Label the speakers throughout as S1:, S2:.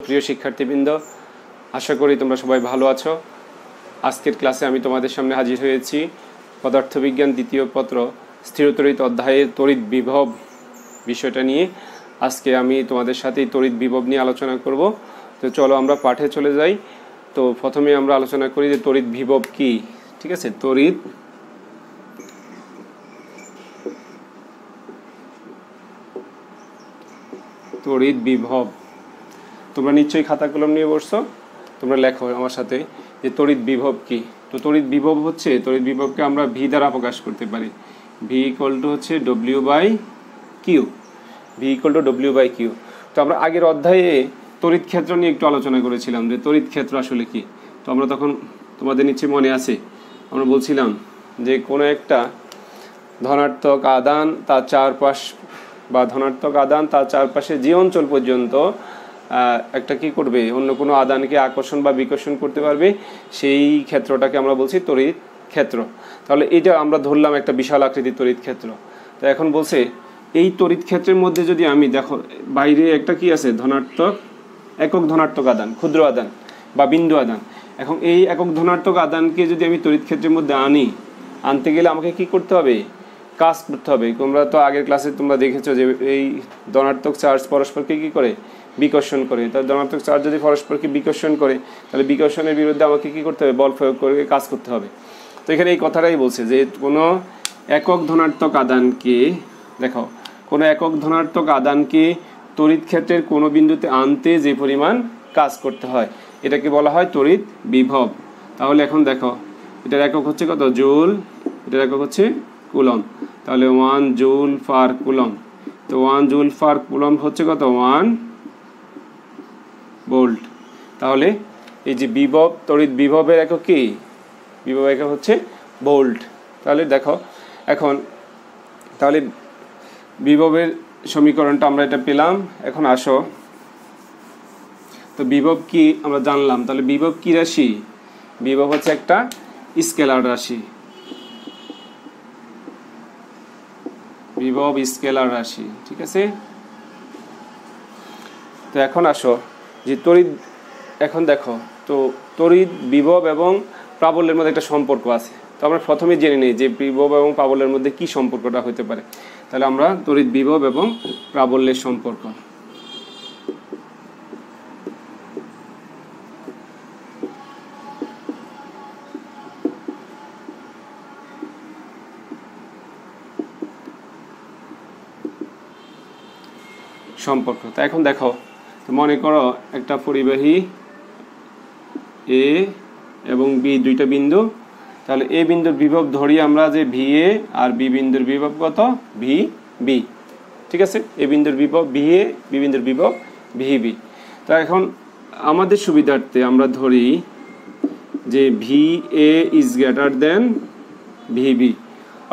S1: প্রিয় শিক্ষার্থীবৃন্দ, আশা করি তোমরা সবাই ভালো আছো। আজকের ক্লাসে আমি তোমাদের সামনে হাজির হয়েছি পদার্থবিজ্ঞান দ্বিতীয় পত্র স্থিরতড়িৎ অধ্যায়ের তড়িৎ বিভব বিষয়টা নিয়ে। আজকে আমি তোমাদের সাথে তড়িৎ বিভব নিয়ে আলোচনা করব। তো চলো আমরা পাঠে চলে যাই। তো প্রথমে আমরা আলোচনা করি যে তড়িৎ বিভব কি। ঠিক আছে, তড়িৎ বিভব। তোমরা নিশ্চয়ই খাতা কলম নিয়ে বসছো, তোমরা লেখো আমার সাথে যে তড়িৎ বিভব কি। তো তড়িৎ বিভব হচ্ছে, তড়িৎ বিভবকে আমরা ভি দ্বারা প্রকাশ করতে পারি। ভি ইকুয়াল টু হচ্ছে W by Q. V equal to W by Q. তো আমরা আগের অধ্যায়ে তড়িৎ ক্ষেত্র নিয়ে একটু আলোচনা করেছিলাম যে তড়িৎ ক্ষেত্র আসলে কি। তো আমরা তখন তোমাদের নিশ্চয়ই মনে আছে, আমরা বলছিলাম যে কোনো একটা ধনাত্মক আধান তার চারপাশ বা ধনাত্মক আধান তার চারপাশে যে অঞ্চল পর্যন্ত একটা কি করবে, অন্য কোনো আধানকে আকর্ষণ বা বিকর্ষণ করতে পারবে, সেই ক্ষেত্রটাকে আমরা বলছি তড়িৎ ক্ষেত্র। তাহলে এটা আমরা ধরলাম একটা বিশাল আকৃতির তড়িৎ ক্ষেত্র। তো এখন বলছে এই তড়িৎ ক্ষেত্রের মধ্যে যদি আমি দেখো বাইরে একটা কি আছে, ধনাত্মক একক ধনাত্মক আধান, ক্ষুদ্র আধান বা বিন্দু আধান। এখন এই একক ধনাত্মক আধানকে যদি আমি তড়িৎ ক্ষেত্রের মধ্যে আনতে গেলে আমাকে কি করতে হবে, কাজ করতে হবে। তোমরা তো আগের ক্লাসে তোমরা দেখেছো যে এই ধনাত্মক চার্জ পরস্পরকে কি করে, বিকর্ষণ করে। তার ধনাত্মক চার্জ যদি পরস্পরকে বিকর্ষণ করে, তাহলে বিকর্ষণের বিরুদ্ধে আমাকে কি করতে হবে, বল প্রয়োগ করে কাজ করতে হবে। তো এখানে এই কথাটাই বলছে যে কোনো একক ধনাত্মক আধানকে, দেখো কোনো একক ধনাত্মক আধানকে তড়িৎ ক্ষেত্রের কোনো বিন্দুতে আনতে যে পরিমাণ কাজ করতে হয়, এটাকে বলা হয় তড়িৎ বিভব। তাহলে এখন দেখো এটার একক হচ্ছে কত, জুল, এটার একক হচ্ছে কুলম। তাহলে 1 জুল পার কুলম। তো 1 জুল পার কুলম হচ্ছে কত, 1 ভোল্ট। তাহলে এই যে বিভব, তড়িৎ বিভবের একক কি, বিভব একক হচ্ছে ভোল্ট। তাহলে দেখো এখন তাহলে বিভবের সমীকরণটা আমরা এটা পেলাম। এখন আসো, তো বিভব কি আমরা জানলাম। তাহলে বিভব কি রাশি, বিভব হচ্ছে একটা স্কেলার রাশি। বিভব স্কেলার রাশি, ঠিক আছে। তো এখন আসো যে তড়িৎ, এখন দেখো তো তড়িৎ বিভব এবং প্রাবল্যের মধ্যে একটা সম্পর্ক আছে। তো আমরা প্রথমে জেনে নিই যে বিভব এবং প্রাবল্যের মধ্যে কি সম্পর্কটা হতে পারে। তাহলে আমরা তড়িৎ বিভব এবং প্রাবল্যের সম্পর্ক, তো এখন দেখো, তো মনে করো একটা পরিবাহী এ এবং বি দুইটা বিন্দু। তাহলে এ বিন্দুর বিভব ধরি আমরা যে ভি এ, আর বি বিন্দুর বিভব কত, ভি বি। ঠিক আছে, এ বিন্দুর বিভব ভি এ, বি বিন্দুর বিভব ভি বি। তো এখন আমাদের সুবিধার্থে আমরা ধরি যে V A is greater than V B,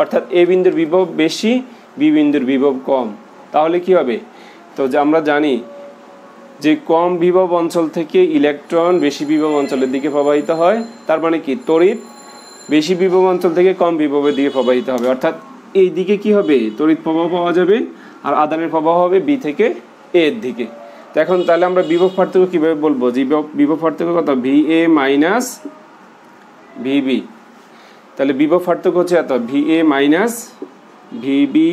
S1: অর্থাৎ এ বিন্দুর বিভব বেশি, বি বিন্দুর বিভব কম। তাহলে কি হবে, তো যে আমরা জানি যে কম বিভব অঞ্চল থেকে ইলেকট্রন বেশি বিভব অঞ্চলের দিকে প্রবাহিত হয়। তার মানে কি, তড়িৎ বেশি বিভব অঞ্চল থেকে কম বিভবের দিকে প্রবাহিত হবে, অর্থাৎ এই দিকে কি হবে, তড়িৎ প্রবাহ পাওয়া যাবে, আর আধানের প্রবাহ হবে বি থেকে এ এর দিকে। তো এখন তাহলে আমরা বিভব পার্থক্য কীভাবে বলবো, যে বিভব পার্থক্য কত, V A minus V B. তাহলে বিভব পার্থক্য হচ্ছে এত, V A minus V B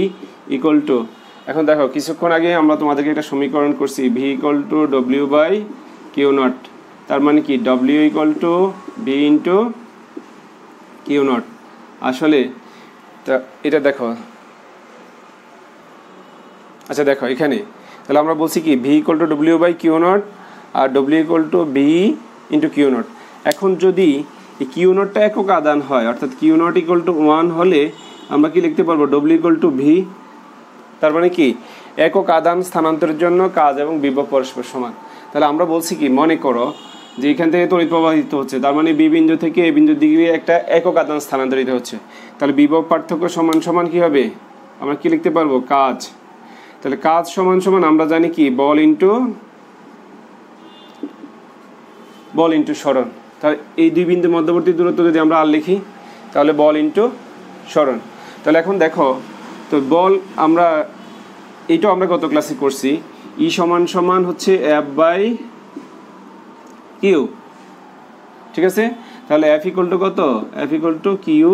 S1: equal to, এখন দেখো কিছুক্ষণ আগে আমরা তোমাদেরকে একটা সমীকরণ করছি, V equal to W by Q naught. তার মানে কি, W equal to V into Q naught. আসলে এটা দেখো, আচ্ছা দেখো এখানে তাহলে আমরা বলছি কি, V equal to W by Q naught আর W equal to V into Q naught. এখন যদি এই কিউ নটটা একক আধান হয়, অর্থাৎ কিউ নট ইকুয়াল টু 1 হলে আমরা কি লিখতে পারবো, ডব্লিউ ইকুয়াল টু ভি। তার মানে কি, একক আধান স্থানান্তরের জন্য কাজ এবং বিভব পরস্পর সমান। তাহলে আমরা বলছি কি, মনে করো যে এখান থেকে তড়িৎ প্রবাহিত হচ্ছে, তার মানে বি বিন্দু থেকে এ বিন্দুর দিকে একটা একক আধান স্থানান্তরিত হচ্ছে। তাহলে বিভব পার্থক্য সমান সমান কি হবে, আমরা কি লিখতে পারবো, কাজ। তাহলে কাজ সমান সমান আমরা জানি কি, বল ইন্টু সরণ। তাহলে এই দুই বিন্দুর মধ্যবর্তী দূরত্ব যদি আমরা আর লিখি, তাহলে বল ইন্টু সরণ। তাহলে এখন দেখো, তো বল আমরা এইটাও আমরা গত ক্লাসে করছি, ই সমান সমান হচ্ছে এফ বাই কিউ, ঠিক আছে। তাহলে এফ ইকুয়াল টু কত, F equal to Q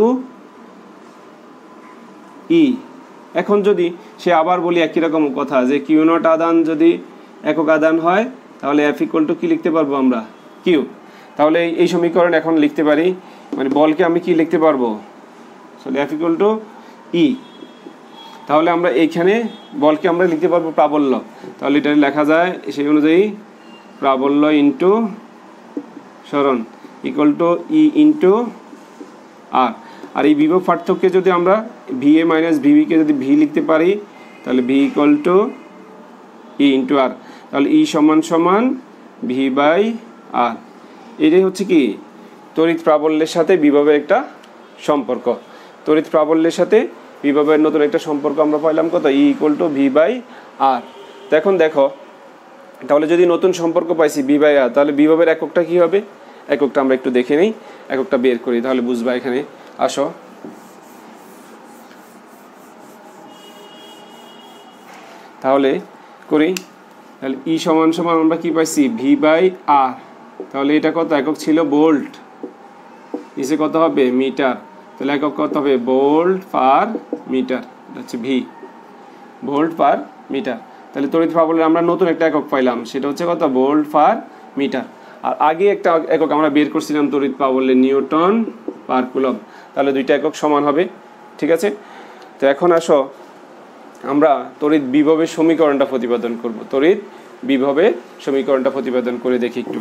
S1: E. এখন যদি সে আবার বলি একই রকম কথা যে কিউ নট আদান যদি একক আদান হয় তাহলে এফ ইকুয়াল টু কি লিখতে পারবো আমরা, কিউ। তাহলে এই সমীকরণ এখন লিখতে পারি, মানে বলকে আমি কি লিখতে পারবো, এফ ইকুয়াল টু ই। তাহলে আমরা এইখানে বলকে আমরা লিখতে পারবো প্রাবল্য, তাহলে এটা লেখা যায় সেই অনুযায়ী প্রাবল্য ইন্টু সরণ ইকুয়াল টু ই ইন্টু আর। আর এই বিভব পার্থক্যে যদি আমরা ভি এ মাইনাস ভিভিকে যদি ভি লিখতে পারি তাহলে V equal to E into R, তাহলে ই সমান সমান ভি বাই আর। এটাই হচ্ছে কি তড়িৎ প্রাবল্যের সাথে বিভবের একটা সম্পর্ক। তড়িৎ প্রাবল্যের সাথে বিভবের নতুন একটা সম্পর্ক আমরা পাইলাম কত, E equal to V by R. তো এখন দেখো তাহলে যদি নতুন সম্পর্ক পাইছি ভি বাই আর, তাহলে বিভবের এককটা কি হবে, এককটা আমরা একটু দেখে নিই, এককটা বের করি তাহলে বুঝবা। এখানে আসো, তাহলে করি। তাহলে ই সমান সমান আমরা কি পাইছি ভি বাই আর, তাহলে এটা কত একক ছিল ভোল্ট, নিচে কত হবে মিটার, তাহলে একক কত হবে ভোল্ট পার মিটার, এটা হচ্ছে ভি, ভোল্ট পার মিটার। তাহলে তড়িৎ প্রাবল্যের আমরা নতুন একটা একক পাইলাম, সেটা হচ্ছে কত ভোল্ট পার মিটার। আর আগে একটা একক আমরা বের করছিলাম তড়িৎ প্রাবল্যের নিউটন পার কুলম্ব, তাহলে দুইটা একক সমান হবে, ঠিক আছে। তো এখন আসো আমরা তড়িৎ বিভবের সমীকরণটা প্রতিপাদন করব, তড়িৎ বিভবের সমীকরণটা প্রতিপাদন করে দেখি একটু।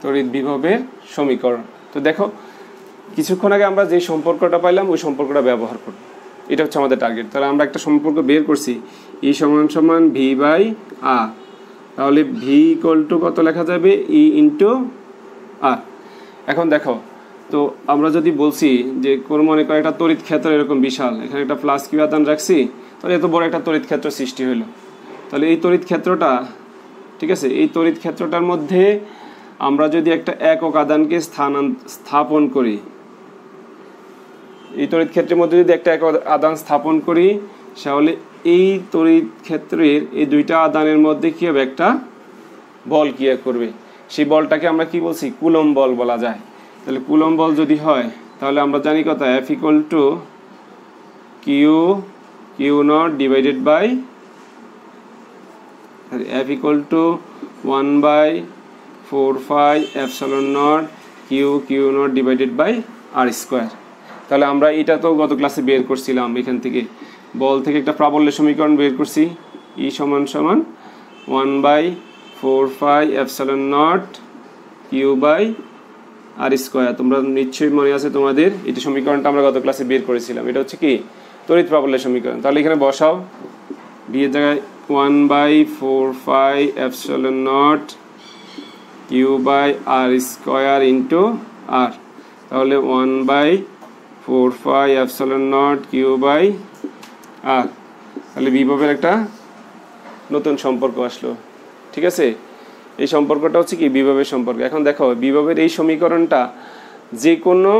S1: তড়িৎ বিভবের সমীকরণ। তো দেখো কিছুক্ষণ আগে আমরা যে সম্পর্কটা পাইলাম ওই সম্পর্কটা ব্যবহার করব, এটা হচ্ছে আমাদের টার্গেট। তাহলে আমরা একটা সম্পর্ক বের করছি ই সমান সমান ভি বাই আর, তাহলে ভি ইকুয়াল টু কত লেখা যাবে ই ইন্টু আর। এখন দেখো তো আমরা যদি বলছি যে কোন মনে করে একটা তড়িৎ ক্ষেত্র এরকম বিশাল, এখানে একটা প্লাস কিউ আদান রাখছি, তাহলে এত বড় একটা তড়িৎ ক্ষেত্র সৃষ্টি হলো। তাহলে এই তড়িৎ ক্ষেত্রটা, ঠিক আছে, এই তড়িৎ ক্ষেত্রটার মধ্যে আমরা যদি একটা একক আদানকে স্থাপন করি, এই তড়িৎ ক্ষেত্রের মধ্যে যদি একটা একক আদান স্থাপন করি, তাহলে এই তড়িৎ ক্ষেত্রের এই দুইটা আদানের মধ্যে কি হবে একটা বল ক্রিয়া করবে, সেই বলটাকে আমরা কি বলছি কুলম্ব বল বলা যায়। তাহলে কুলম্ব বল যদি হয় তাহলে আমরা জানি কত F equal to Q naught divided by, F equal to 1/4 epsilon not Q naught divided by R square. তাহলে আমরা এটা তো গত ক্লাসে বের করছিলাম, এখান থেকে বল থেকে একটা প্রাবল্যের সমীকরণ বের করছি, ই সমান সমান 1/4 epsilon not Q by R square. তোমরা নিশ্চয়ই মনে আছে তোমাদের, এটা সমীকরণটা আমরা গত ক্লাসে বের করেছিলাম, এটা হচ্ছে কি তড়িৎ প্রাবল্যের সমীকরণ। তাহলে এখানে বসাও, বি এর জায়গায় 1/4 epsilon not Q by R square into R, তাহলে 1/4 epsilon not Q by R. তাহলে বিভবের একটা নতুন সম্পর্ক আসলো, ঠিক আছে। এই সম্পর্কটা হচ্ছে কি বিভবের সম্পর্ক। এখন দেখো বিভবের এই সমীকরণটা যে কোনো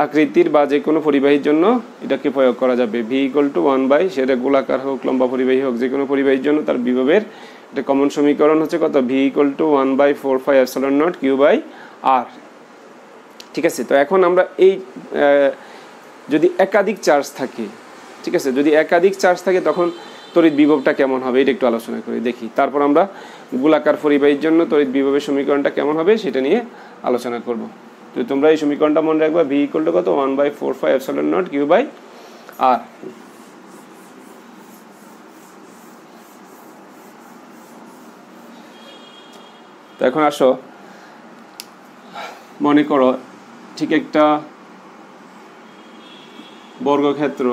S1: আকৃতির বা যে কোনো পরিবাহীর জন্য এটাকে প্রয়োগ করা যাবে। ভি ইকুয়াল টু 1/, সেটা গোলাকার হোক লম্বা পরিবাহী হোক, যে কোনো পরিবাহীর জন্য তার বিভবের একটা কমন সমীকরণ হচ্ছে কত V equal to 1/4 epsilon not Q by R, ঠিক আছে। তো এখন আমরা এই যদি একাধিক চার্জ থাকে, ঠিক আছে, যদি একাধিক চার্জ থাকে তখন তড়িৎ বিভবটা কেমন হবে এটা একটু আলোচনা করে দেখি। তারপর আমরা গোলাকার পরিবাহীর জন্য তড়িৎ বিভবের সমীকরণটা কেমন হবে সেটা নিয়ে আলোচনা করব। তো তোমরা এই সমীকরণটা মনে রাখবা, ভি ইকুয়াল টু কত 1/4 epsilon not Q by R. তো এখন আসো মনে করো ঠিক একটা বর্গক্ষেত্র,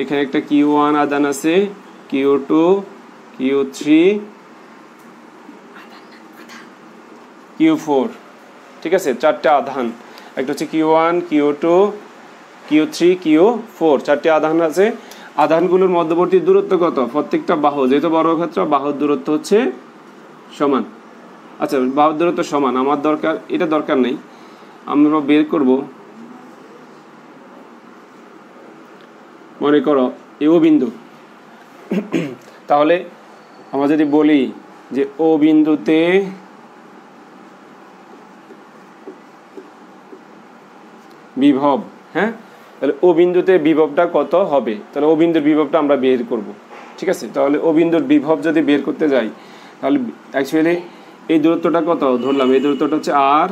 S1: এখানে একটা Q1 আদান আছে, Q2 Q3 Q4, ঠিক আছে, চারটে আধান, একটা হচ্ছে Q1 Q2 Q3 Q4, চারটে আধান আছে। আধানগুলোর মধ্যবর্তী দূরত্ব কত? প্রত্যেকটা বাহু, যেহেতু বর্গক্ষেত্র, বাহুর দূরত্ব হচ্ছে সমান। আচ্ছা, বাহুর দূরত্ব সমান, আমার দরকার এটা দরকার নেই, আমরা বের করব মনে করো এ ও বিন্দু। তাহলে আমরা যদি বলি যে ও বিন্দুতে বিভব, হ্যাঁ, তাহলে ও বিন্দুতে বিভবটা কত হবে, তাহলে ও বিন্দুর বিভবটা আমরা বের করব। ঠিক আছে, তাহলে ও বিন্দুর বিভব যদি বের করতে যাই, তাহলে অ্যাকচুয়ালি এই দূরত্বটা কত ধরলাম, এই দূরত্বটা হচ্ছে আর,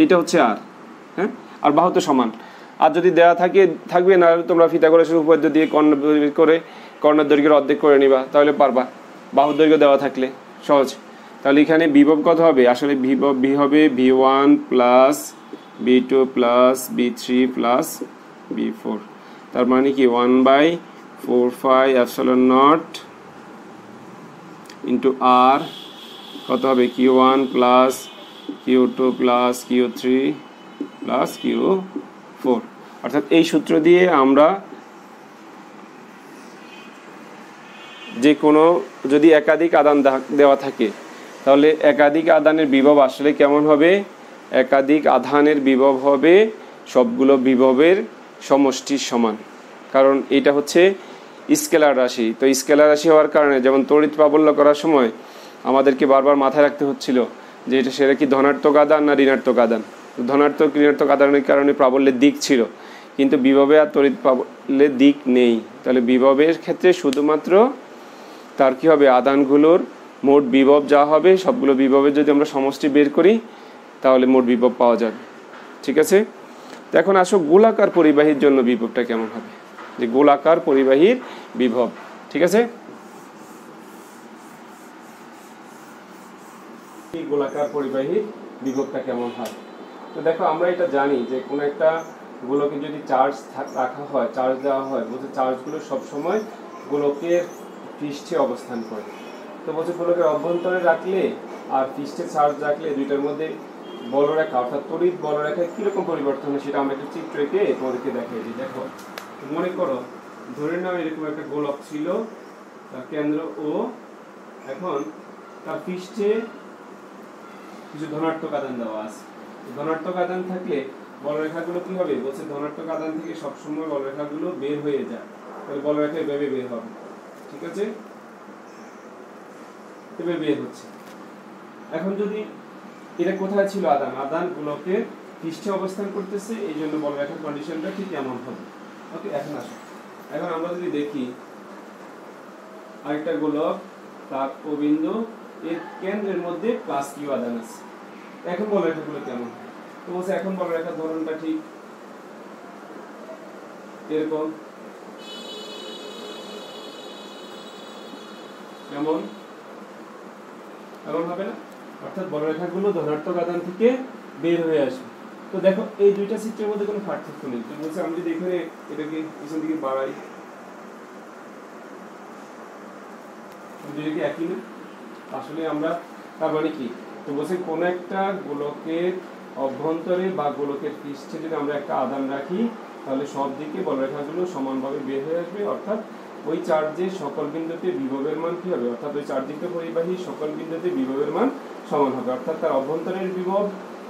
S1: এটা হচ্ছে আর, হ্যাঁ, আর বাহু তো সমান। আর যদি দেওয়া থাকবে না, তোমরা পিথাগোরাসের উপপাদ্য দিয়ে কর্ণ বের করে কর্ণের দৈর্ঘ্যের অর্ধেক করে নিবা, তাহলে পারবা। বাহুর দৈর্ঘ্য দেওয়া থাকলে সহজ। তাহলে এখানে বিভব কত হবে? আসলে বিভব বি হবে v1 plus b2 plus b3 plus b4, তার মানে কি 1/4πε0 ইন্টু আর কত হবে q1 plus q2 plus q3 plus q4। অর্থাৎ এই সূত্র দিয়ে আমরা যে কোনো যদি একাধিক আধান দেওয়া থাকে, তাহলে একাধিক আধানের বিভব আসলে কেমন হবে? একাধিক আধানের বিভব হবে সবগুলো বিভবের সমষ্টির সমান, কারণ এটা হচ্ছে স্কেলার রাশি। তো স্কেলার রাশি হওয়ার কারণে, যেমন তড়িৎ প্রাবল্য করার সময় আমাদেরকে বারবার মাথায় রাখতে হচ্ছিল যে এটা সেটা কি ধনাত্মক আধান না ঋণাত্মক আধান। ধনাত্মক ঋণাত্মক আধানের কারণে প্রাবল্যের দিক ছিল, কিন্তু বিভবে আর তড়িৎ প্রাবল্যের দিক নেই। তাহলে বিভবের ক্ষেত্রে শুধুমাত্র তার কি হবে, আধানগুলোর মোট বিভব যা হবে, সবগুলো বিভবের যদি আমরা সমষ্টি বের করি তাহলে মোট বিভব পাওয়া যাবে। ঠিক আছে, তো এখন আসো গোলাকার পরিবাহীর জন্য বিভবটা কেমন হবে, যে গোলাকার পরিবাহীর বিভব। ঠিক আছে, এই গোলাকার পরিবাহীর বিভবটা কেমন হয়? তো দেখো, আমরা এটা জানি যে কোনো একটা গোলকে যদি চার্জ রাখা হয়, চার্জ দেওয়া হয়, বলতে চার্জগুলো সবসময় গোলকের পৃষ্ঠে অবস্থান করে। তো বলছে গোলকের অভ্যন্তরে রাখলে আর পৃষ্ঠে চার্জ রাখলে দুইটার মধ্যে বলরেখা অর্থাৎ তড়িৎ বলরেখায় কীরকম পরিবর্তন হয় সেটা আমরা একটা চিত্র এঁকে তোমাদেরকে দেখাই দিই। দেখো, মনে করো ধরে নাও এরকম একটা গোলক ছিল, তার কেন্দ্র ও, এখন তার পৃষ্ঠে কিছু ধনাত্মক আধান দেওয়া আছে। ধনাত্মক আধান থাকলে বলরেখাগুলো কি হবে? বলছে ধনাত্মক আধান থেকে সবসময় বলরেখাগুলো বের হয়ে যায়, তাহলে বলরেখা এভাবে বের হবে। ঠিক আছে, এভাবে বের হচ্ছে। এখন যদি এটা কোথায় ছিল আধান, আধান গোলকের পৃষ্ঠে অবস্থান করতেছে, এই জন্য বলরেখার কন্ডিশনটা ঠিক এমন হবে। ওকে, এখন আসো, এখন আমরা যদি দেখি আরেকটা গোলক, তার ও বিন্দু, এর কেন্দ্রের মধ্যে প্লাস কিউ আধান আছে। এখন বলরেখাগুলো কেমন হয়? তো বলছে এখন বলরেখার ধরনটা ঠিক এরকম, কেমন এমন হবে না? অর্থাৎ বলরেখাগুলো ধনাত্মক আধান থেকে বের হয়ে আসবে। তো দেখো, এই দুইটা চিত্রের মধ্যে কোনো পার্থক্য নেই। তো বলছে আমি যদি এখানে এটাকে পিছন দিকে বাড়াই, দুইটা একই না? আসলে আমরা তার মানে কি? তো বলছে কোন একটা গোলকের অভ্যন্তরে বা গোলকের পৃষ্ঠে যদি আমরা একটা আধান রাখি, তাহলে সব দিকে বলরেখাগুলো সমানভাবে বের হয়ে আসবে। অর্থাৎ ওই চার্জের সকল বিন্দুতে বিভবের মান কি হবে? অর্থাৎ ওই চার্জযুক্ত পরিবাহী সকল বিন্দুতে বিভবের মান সমান হবে। অর্থাৎ তার অভ্যন্তরের বিভব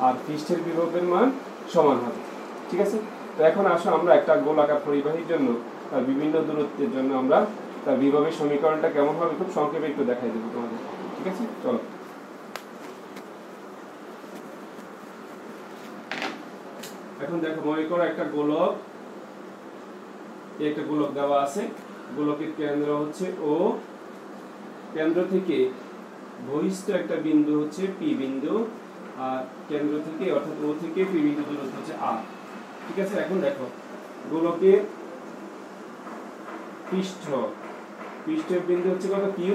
S1: আর পৃষ্ঠের বিভবের মান সমান হবে। ঠিক আছে, তো এখন আসো আমরা একটা গোলাকার পরিবাহীর জন্য তার বিভিন্ন দূরত্বের জন্য আমরা তার বিভবের সমীকরণটা কেমন হবে খুব সংক্ষেপে একটু দেখাই দেবো তোমাদের। ঠিক আছে, চলো। এখন দেখো, মনে করো একটা গোলক, একটা গোলক দেওয়া আছে, গোলকের কেন্দ্র হচ্ছে ও, কেন্দ্র থেকে বহিষ্ঠ একটা বিন্দু হচ্ছে পি বিন্দু, আর কেন্দ্র থেকে অর্থাৎ ও থেকে পি বিন্দু দূরত্ব হচ্ছে আর। ঠিক আছে, এখন দেখো গোলকের পৃষ্ঠের বিন্দু হচ্ছে কত? কিউ,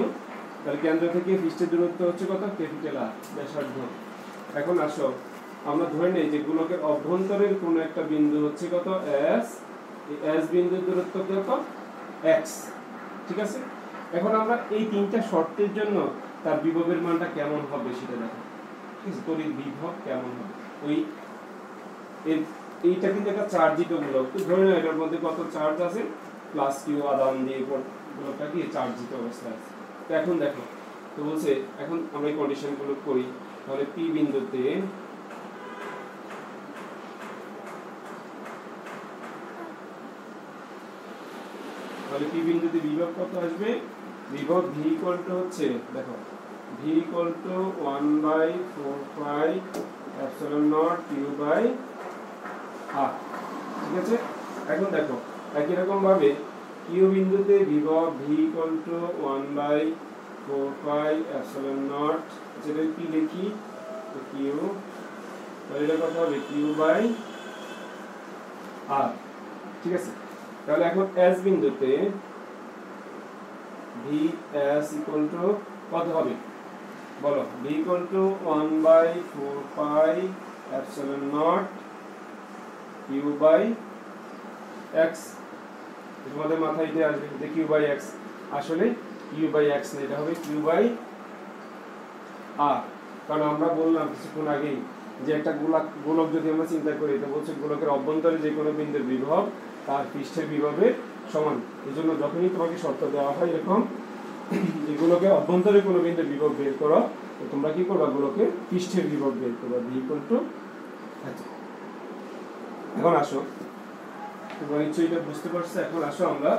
S1: তাহলে কেন্দ্র থেকে পৃষ্ঠের দূরত্ব হচ্ছে কত? ক্যাপিটাল আর, ব্যাসার্ধ। এখন আসো আমরা ধরে নেই যে গোলকের অভ্যন্তরের কোন একটা বিন্দু হচ্ছে কত? এস, এই এস বিন্দুর দূরত্ব কত? এক্স। ঠিক আছে, এখন আমরা এই তিনটা শর্তের জন্য তার বিভবের মানটা কেমন হবে সেটা দেখো। ঠিক আছে, তড়িৎ বিভব কেমন হবে? ওই এইটা কিন্তু একটা চার্জিত গোলক, তো ধরে নাও এটার মধ্যে কত চার্জ আছে? প্লাস কিউ আদান দিয়ে গোলকটা কি চার্জিত অবস্থায় আছে। তো এখন দেখো, তো বলছে এখন আমরা এই কন্ডিশনগুলো করি। তাহলে পি বিন্দুতে বিভব কত আসবে? বিভব ভি ইকুয়াল টু হচ্ছে, দেখো V equal to 1/4 epsilon not Q by R, ঠিক আছে। এখন দেখো একই রকম ভাবে কিউ বিন্দুতে বিভব V equal to 1/4 epsilon not, যেটা কি লিখি কিউ, তাহলে এটা কত হবে কিউ বাই আর, ঠিক আছে। তাহলে এখন এস বিন্দুতে ভি এস ইকুয়াল টু কত হবে বলো? V equal to 1/4 epsilon not Q by X. তোমাদের মাথায় এটা আসবে যে কিউ বাই এক্স, আসলে কিউ বাই এক্স না, এটা হবে কিউ বাই আর। কারণ আমরা বললাম কিছুক্ষণ আগেই যে একটা গোলক যদি আমরা চিন্তা করি, তো বলছে গোলকের অভ্যন্তরে যে কোনো বিন্দুর বিভব তার পৃষ্ঠের বিভবের সমান। এই জন্য যখনই তোমাকে শর্ত দেওয়া হয় এরকম যে গোলকের অভ্যন্তরে কোনো বিন্দুর বিভব বের করো, তো তোমরা কি করবা? গোলকের পৃষ্ঠের বিভব বের করবা ভি ইকুয়াল টু। আচ্ছা এখন আসো, তোমরা নিশ্চয়ই এটা বুঝতে পারছো। এখন আসো আমরা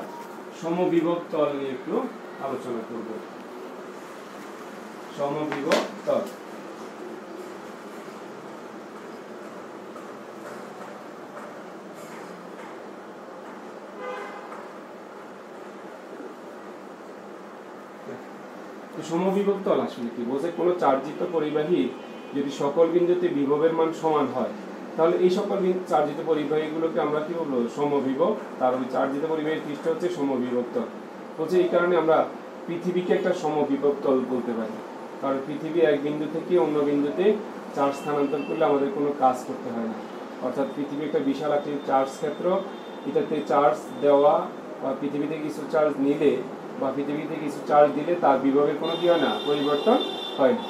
S1: সমবিভব তল নিয়ে একটু আলোচনা করব। সমবিভব তল, সমবিভব তল আসলে কি বলছে? কোনো চার্জিত পরিবাহী যদি সকল বিন্দুতে বিভবের মান সমান হয়, তাহলে এই সকল চার্জিত পরিবাহীগুলোকে আমরা কি বলবো? সমবিভব। তার ওই চার্জিত পরিবাহীর পৃষ্ঠ হচ্ছে সমবিভব তল। বলছে এই কারণে আমরা পৃথিবীকে একটা সমবিভব তল বলতে পারি, কারণ পৃথিবী এক বিন্দু থেকে অন্য বিন্দুতে চার্জ স্থানান্তর করলে আমাদের কোনো কাজ করতে হয় না। অর্থাৎ পৃথিবী একটা বিশাল একটি চার্জ ক্ষেত্র, এটাতে চার্জ দেওয়া বা পৃথিবীতে কিছু চার্জ নিলে বা পৃথিবীতে কিছু চার্জ দিলে তার বিভবের কোনো কি হয় না? পরিবর্তন হয় না।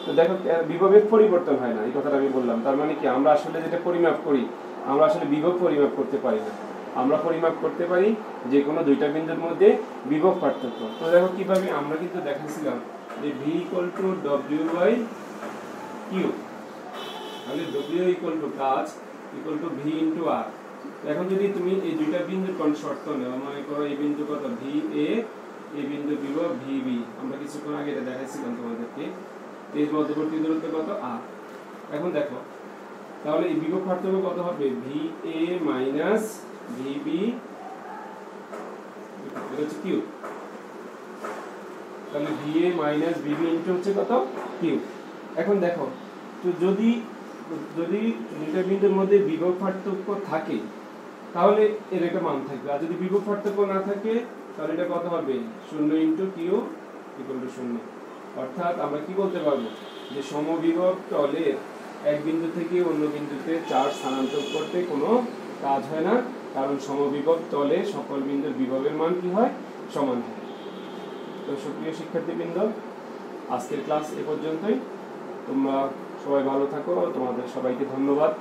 S1: তো দেখো বিভবের পরিবর্তন হয় না, এই কথাটা আমি বললাম। তার মানে কি, আমরা আসলে যেটা পরিমাপ করি, আমরা আসলে বিভব পরিমাপ করতে পারি না। আমরা পরিমাপ করতে পারি যে কোনো দুইটা বিন্দুর মধ্যে বিভব পার্থক্য। তো দেখো কিভাবে, আমরা কিন্তু দেখাইছিলাম যে V equal to W by Q, তাহলে ডব্লিউ ইকুয়াল টু কাজ equal to V into R. এখন যদি তুমি এই দুইটা বিন্দুর কোন শর্ত নেও, মনে করো এই বিন্দু কত ভি এ, এই বিন্দু বিভব ভি বি, আমরা কিছুক্ষণ আগে এটা দেখাইছিলাম তোমাদেরকে। এই মধ্যবর্তী দূরত্ব কত আর। এখন দেখো তাহলে এই বিভব পার্থক্য কত হবে? V A minus V B, এটা হচ্ছে কিউ। তাহলে V A minus V B into হচ্ছে কত? কিউ। এখন দেখো, তো যদি দুইটা বিন্দুর মধ্যে বিভব পার্থক্য থাকে তাহলে এর একটা মান থাকবে, আর যদি বিভব পার্থক্য না থাকে তাহলে এটা কত হবে? 0 ইনটু কিউ ইকুয়াল টু 0। অর্থাৎ আমরা কি বলতে পারবো যে সমবিভব তলের এক বিন্দু থেকে অন্য বিন্দুতে চার্জ স্থানান্তর করতে কোনো কাজ হয় না, কারণ সমবিভব তলে সকল বিন্দুর বিভবের মান কি হয়? সমান হয়। তো সুপ্রিয় শিক্ষার্থীবৃন্দ, আজকের ক্লাস এ পর্যন্তই। তোমরা সবাই ভালো থাকো, তোমাদের সবাইকে ধন্যবাদ।